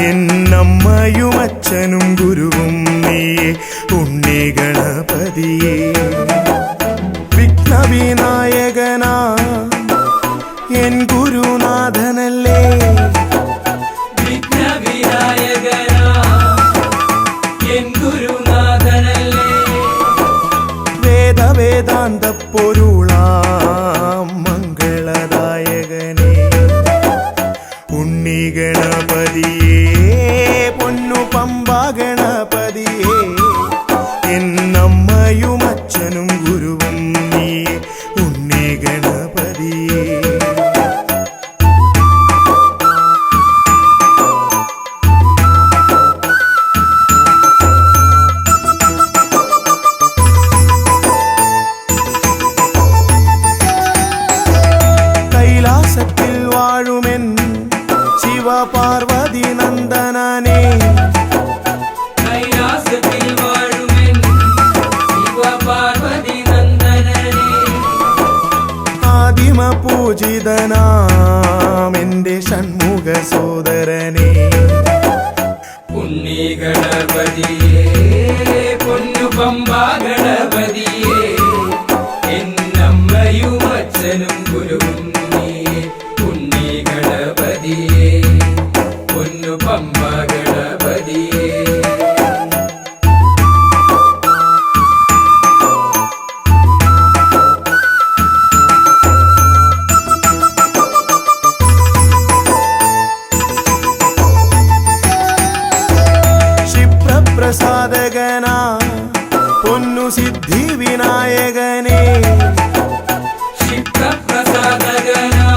എന്നമ്മയും അച്ഛനും ഗുരുവും നീയേ ഉണ്ണി ഗണപതിയേ വിഘ്നവിനായകനാ എൻ ഗുരുനാഥനല്ലേ വിഘ്നവിനായകനാ എൻ ഗുരുനാഥനല്ലേ വേദാന്ത പൊരുളാം മംഗളദായകനേ ഉണ്ണി ഗണപതിയേ പൊന്നു പമ്പാ ഗണപതിയേ എന്നമ്മയും അച്ഛനും ഗുരുവും നീയേ ഉണ്ണി ഗണപതിയേ കൈലാസത്തിൽ വാഴുമെൻ ശിവപാർവതി നന്ദനനേ കൈലാസത്തിൽ വാഴുമെൻ ശിവപാർവതി നന്ദനനേ ആദിമ പൂജിതനാം എന്റെ ഷൺമുഖ സോദരനേ ഉണ്ണി ഗണപതിയേ പൊന്നു പമ്പാ ഗണപതിയേ എന്നമ്മയും അച്ഛനും ഗുരുവും നീയേ ഉണ്ണി ഗണപതിയേ പൊന്നു പമ്പാ ഗണപതിയേ ക്ഷിപ്രപ്രസാദകനാ പൊന്നു സിദ്ധി വിനായകനേ ക്ഷിപ്രപ്രസാദകനാ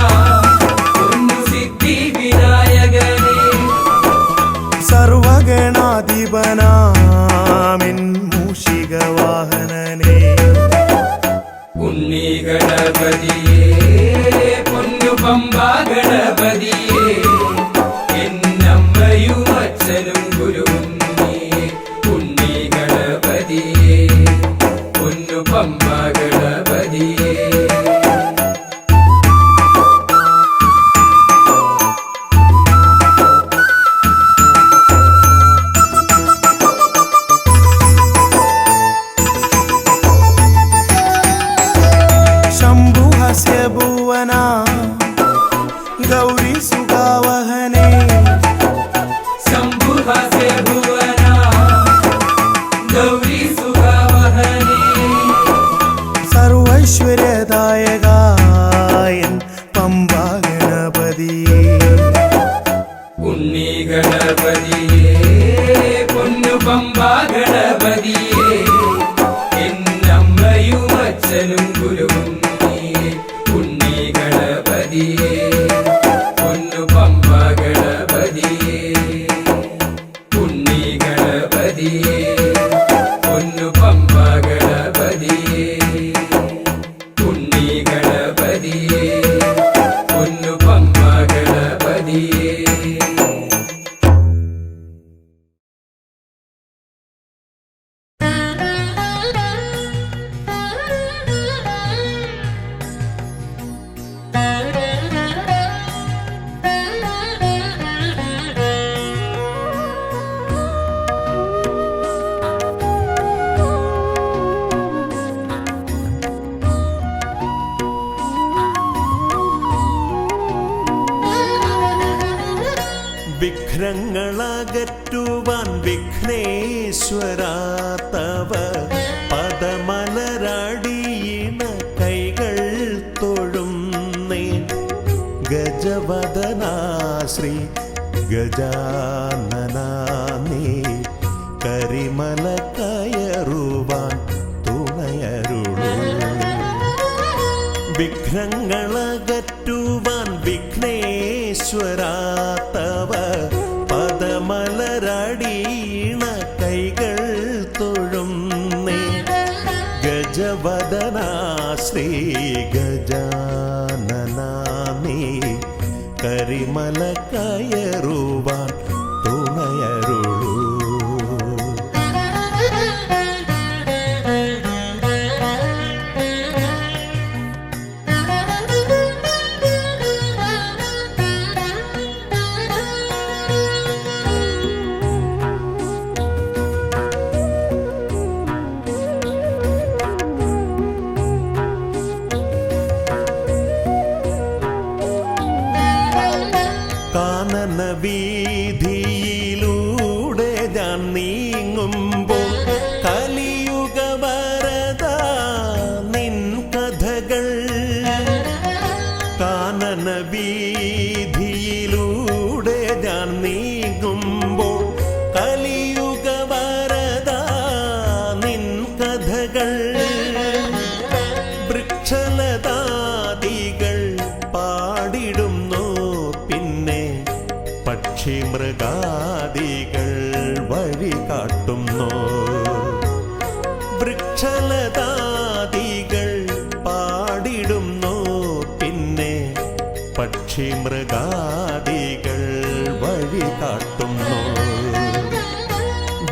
പൊന്നു സിദ്ധി വിനായകനേ സർവഗണാധിപനാമിൻ മൂഷിക വാഹനനേ ഉണ്ണി ഗണപതിയേ പൊന്നു പമ്പാ ഗണപതിയേ എന്നമ്മയും അച്ഛനും ഗുരുവും നീയേ ഉണ്ണി ഗണപതിയേ പൊന്നു പമ്പാ ഗണപതിയേ ശംഭുഹസ്യ ഭുവന ഗൗരി സുഗാവഹനേ ശംഭുഹസ്യ ഭുവന ഗൗരി സുഗാവഹനേ സർവൈശ്വര്യദായകായൻ പമ്പാ ഗണപതിയേ ഉണ്ണി ഗണപതിയേ പൊന്നു പമ്പാ ഗണപതിയേ എന്നമ്മയും അച്ഛനും ഗുരുവും നീയേ ഉണ്ണി ഗണപതിയേ പൊന്നു പമ്പാ ഗണപതിയേ ഉണ്ണി ഗണപതിയേ പൊന്നു പമ്പാ ഗണപതിയേ ഉണ്ണി ഗണപതിയേ പൊന്നു പമ്പാ ഗണപതിയേ വിഘ്നങ്ങളകറ്റുവാൻ വിഘ്നേശ്വരാ തവ പദമലരടിയിണ കൈകൾ തൊഴുന്നേ ഗജവദനാ ശ്രീ ഗജാനനാ നീ കരിമല കയറുവാൻ തുണയരുളൂ വിഘ്നങ്ങളകറ്റുവാൻ വിഘ്നേശ്വരാ തവ പദമലരടിയിണ കൈകൾ തൊഴുന്നേ ഗജവദനാ ശ്രീ ഗജാനനാ നീ കരിമല കയറുവാൻ തുണയരുളൂ കഥകൾ വൃക്ഷലതാദികൾ പാടിടുന്നു. പിന്നെ പക്ഷി മൃഗാദികൾ വഴി കാട്ടുന്നു. വൃക്ഷലതാദികൾ പാടിടുന്നു. പിന്നെ പക്ഷി മൃഗാദികൾ വഴി കാട്ടുന്നു.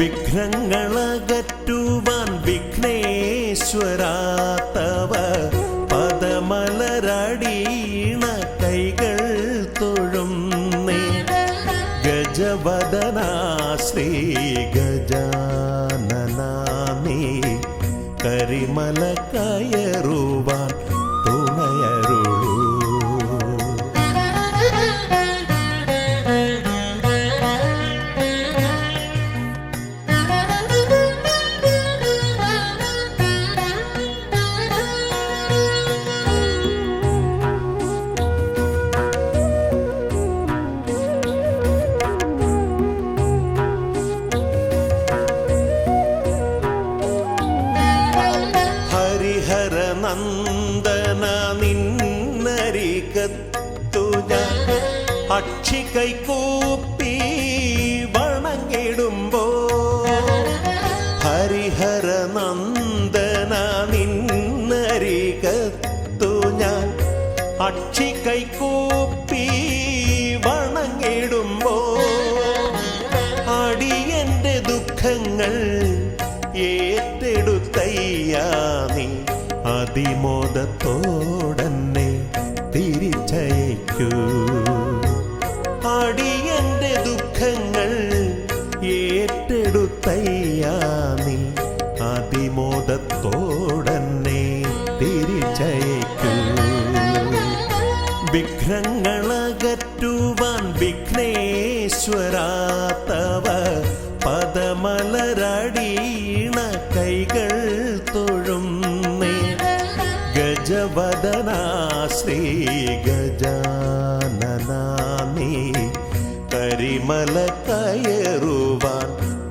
വിഘ്നങ്ങളകറ്റുവാൻ വിഘ്നേശ്വരാ തവ പദമലരടീണ കൈകൾ തൊഴുന്നേ. ഗജവദനാ ശ്രീ ഗജാനനാ നീ കരിമല കയറുവാൻ തുണയരുളൂ. നന്ദന നിന്നരികത്തു ഞാൻ അക്ഷി കൈകൂപ്പി വണങ്ങിടുമ്പോ. ഹരിഹര നന്ദന നിന്നരികത്തു ഞാൻ അക്ഷി കൈകൂപ്പി വണങ്ങിടുമ്പോ. അടിയന്റെ ദുഃഖങ്ങൾ ഏറ്റെടുത്തയ്യാ നീ അതിമോദത്തോടന്നെ തിരിച്ചയക്കൂ. അടിയന്റെ ദുഃഖങ്ങൾ ഏറ്റെടുത്തയ്യാ നീ അതിമോദത്തോടന്നെ തിരിച്ചയക്കൂ. വിഘ്നങ്ങളകറ്റുവാൻ വിഘ്നേശ്വരാ തവ പദമലരടീണ കൈകൾ തൊഴുന്നേ. ഗജവദനാ ശ്രീ ഗജാനനാ നീ കരിമല കയറുവാൻ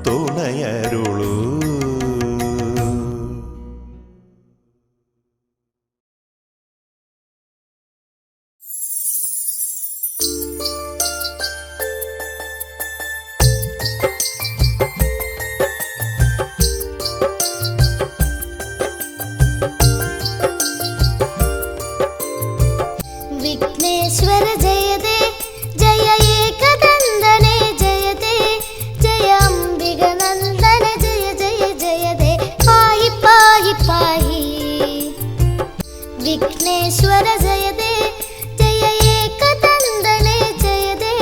തുണയരുളൂ. विघ्नेश्वर जयते जय एकदन्दने जयते जय अम्बिगनन्दन जय जय जयते पाहि पाहि पाहि. विघ्नेश्वर जयते जय एकदन्दने जयते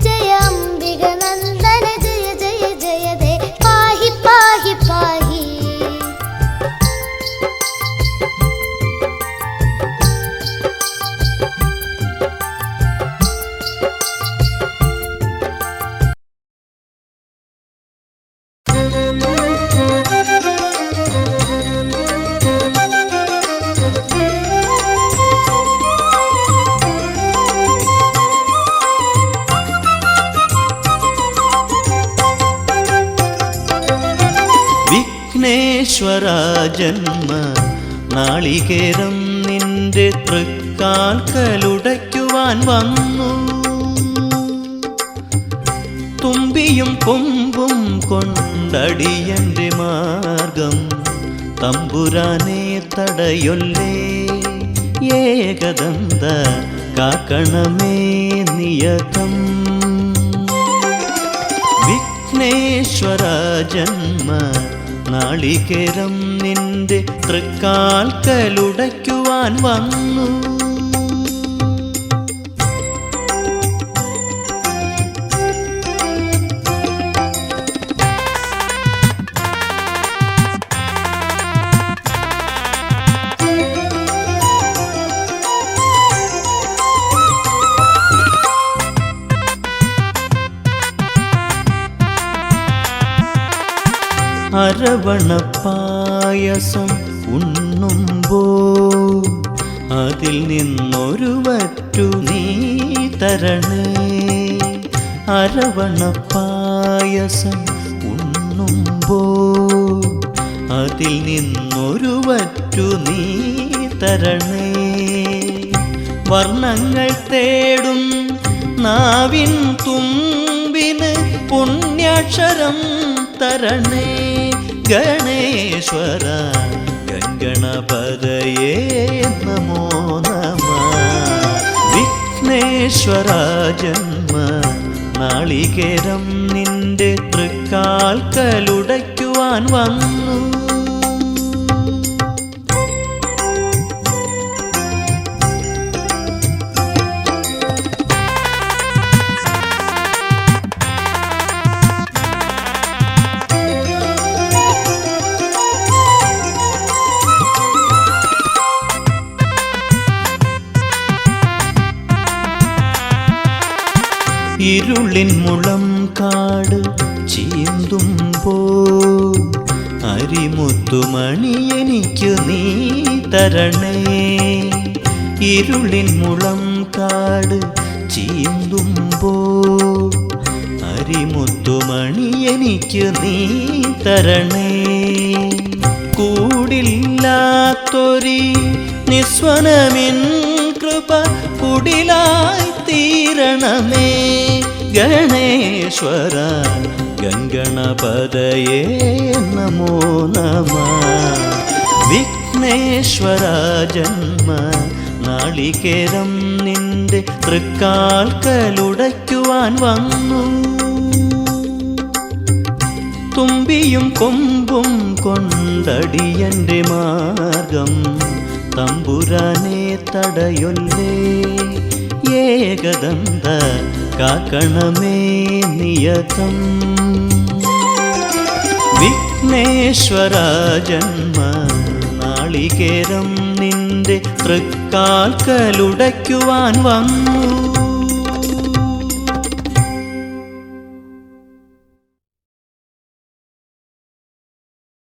जय अम्बिगनन्दन जय जय जयते पाहि पाहि पाहि. വിഘ്നേശ്വര ജന്മ നാളികേരം നിന്റെ തൃക്കാൽക്കലുടയ്ക്കുവാൻ വന്നു. തുമ്പിയും കൊമ്പും കൊണ്ടടിയന്റെ മാർഗം തമ്പുരാനെ തടയൊല്ലേ. ഏകദന്ത കാക്കണമേ നിയതം. വിഘ്നേശ്വര ജന്മ നാളികേരം നിന്റെ തൃക്കാൽക്കലുടയ്ക്കുവാൻ വന്നു. അരവണപ്പായസം ഉണ്ണുമ്പോൾ അതിൽ നിന്നൊരു വറ്റു നീ തരണേ. അരവണപ്പായസം ഉണ്ണുമ്പോൾ അതിൽ നിന്നൊരു വറ്റു നീ തരണേ. വർണ്ണങ്ങൾ തേടും നാവിൻ തുമ്പിന് പുണ്യാക്ഷരം തരണേ. ഗണേശ്വര ഗംഗണപതയേ നമോ നമഃ. വിഘ്നേശ്വര ജന്മ നാളികേരം നിന്റെ തൃക്കാൽക്കലുടയ്ക്കുവാൻ വന്നു. ഇരുളിൻ മുളം കാട് ചീന്തുമ്പോൾ അരിമുത്തുമണി എനിക്ക് നീ തരണേ. ഇരുളിൻ മുളം കാട് ചീന്തുമ്പോൾ അരിമുത്തുമണി എനിക്ക് നീ തരണേ. കൂടില്ലാത്തൊരി നിസ്വനമിൻ കൃപ കുടിലായി തീരണമേ. ഗണേശ്വര ഗംഗണപതയേ നമോ നമഃ. വിഘ്നേശ്വര ജന്മ നാളികേരം നിന്റെ തൃക്കാൽക്കലുടയ്ക്കുവാൻ വന്നു. തുമ്പിയും കൊമ്പും കൊണ്ടടിയന്റെ മാർഗം തമ്പുരാനെ തടയൊല്ലേ. ഏകദന്ത കാക്കണമേ നിയതം. വിഘ്നേശ്വര ജന്മ നാളികേരം നിന്റെ തൃക്കാൽക്കലുടയ്ക്കുവാൻ വന്നു.